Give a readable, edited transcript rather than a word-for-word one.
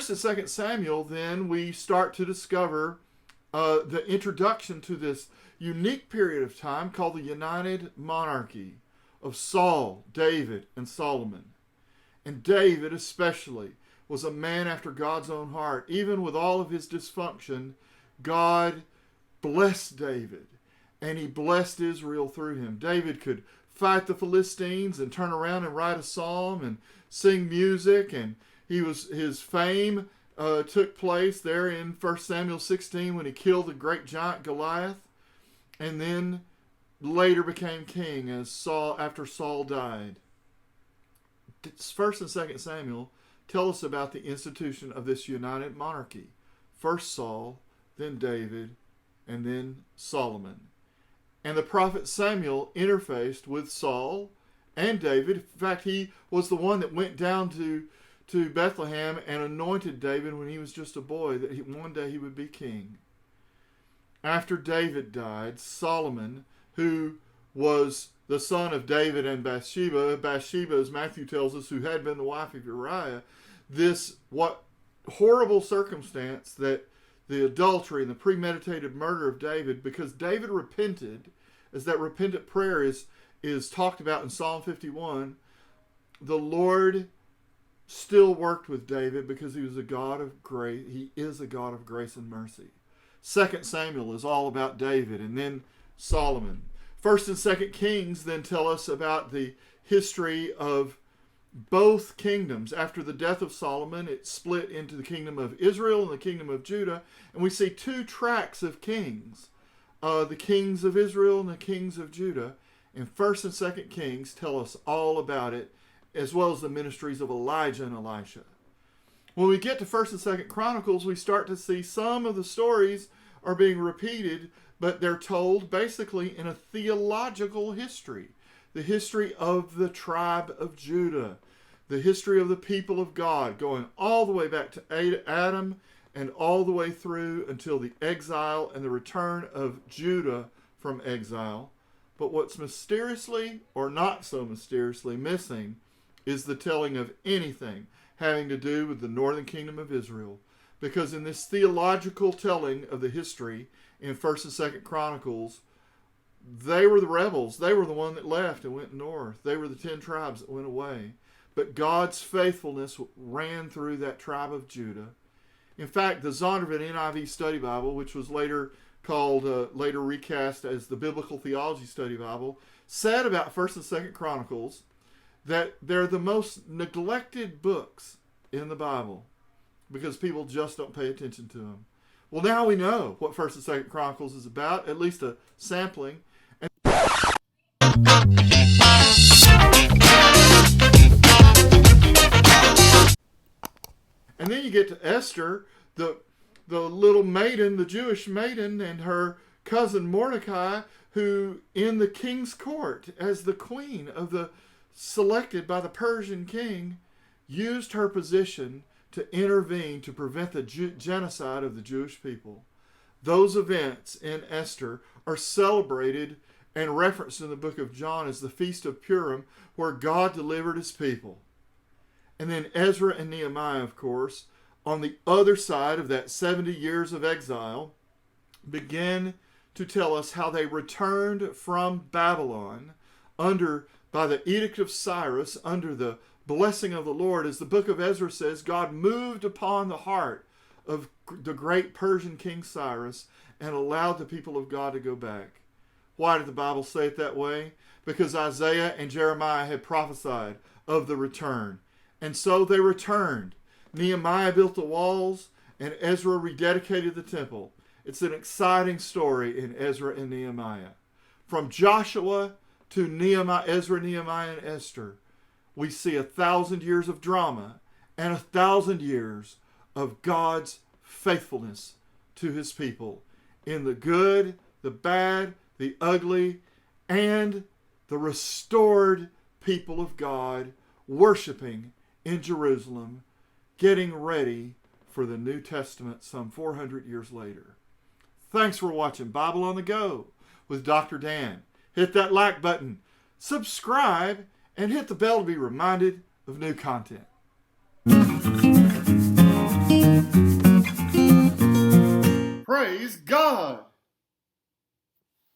1st and 2nd Samuel, then, we start to discover the introduction to this unique period of time called the United Monarchy of Saul, David, and Solomon. And David especially was a man after God's own heart. Even with all of his dysfunction, God blessed David, and he blessed Israel through him. David could fight the Philistines and turn around and write a psalm and sing music, and his fame took place there in 1 Samuel 16 when he killed the great giant Goliath, and then later became king after Saul died. 1st and 2nd Samuel tell us about the institution of this united monarchy. First Saul, then David, and then Solomon. And the prophet Samuel interfaced with Saul and David. In fact, he was the one that went down to Bethlehem and anointed David when he was just a boy, that one day he would be king. After David died, Solomon, who was the son of David and Bathsheba, as Matthew tells us, who had been the wife of Uriah, what horrible circumstance that the adultery and the premeditated murder of David, because David repented, as that repentant prayer is talked about in Psalm 51, the Lord still worked with David because he was a God of grace. He is a God of grace and mercy. 2 Samuel is all about David, and then Solomon. 1st and 2nd Kings then tell us about the history of both kingdoms. After the death of Solomon, it split into the kingdom of Israel and the kingdom of Judah. And we see two tracks of kings, the kings of Israel and the kings of Judah. And 1st and 2nd Kings tell us all about it, as well as the ministries of Elijah and Elisha. When we get to 1st and 2nd Chronicles, we start to see some of the stories are being repeated, but they're told basically in a theological history. The history of the tribe of Judah, the history of the people of God, going all the way back to Adam and all the way through until the exile and the return of Judah from exile. But what's mysteriously, or not so mysteriously, missing is the telling of anything having to do with the northern kingdom of Israel. Because in this theological telling of the history in 1st and 2nd Chronicles, they were the rebels. They were the one that left and went north. They were the 10 tribes that went away. But God's faithfulness ran through that tribe of Judah. In fact, the Zondervan NIV Study Bible, which was later recast as the Biblical Theology Study Bible, said about 1st and 2nd Chronicles that they're the most neglected books in the Bible because people just don't pay attention to them. Well, now we know what 1st and 2nd Chronicles is about, at least a sampling. And then you get to Esther, the little maiden, the Jewish maiden, and her cousin Mordecai, who in the king's court, as the queen selected by the Persian king, used her position to intervene to prevent the genocide of the Jewish people. Those events in Esther are celebrated and referenced in the book of John as the Feast of Purim, where God delivered his people. And then Ezra and Nehemiah, of course, on the other side of that 70 years of exile, begin to tell us how they returned from Babylon by the edict of Cyrus, under the blessing of the Lord. As the book of Ezra says, God moved upon the heart of the great Persian king Cyrus and allowed the people of God to go back. Why did the Bible say it that way? Because Isaiah and Jeremiah had prophesied of the return. And so they returned. Nehemiah built the walls, and Ezra rededicated the temple. It's an exciting story in Ezra and Nehemiah. From Joshua to Nehemiah, Ezra, Nehemiah, and Esther, we see 1,000 years of drama and 1,000 years of God's faithfulness to his people in the good, the bad, the ugly, and the restored people of God worshiping in Jerusalem, getting ready for the New Testament some 400 years later. Thanks for watching Bible on the Go with Dr. Dan. Hit that like button, subscribe, and hit the bell to be reminded of new content. Praise God!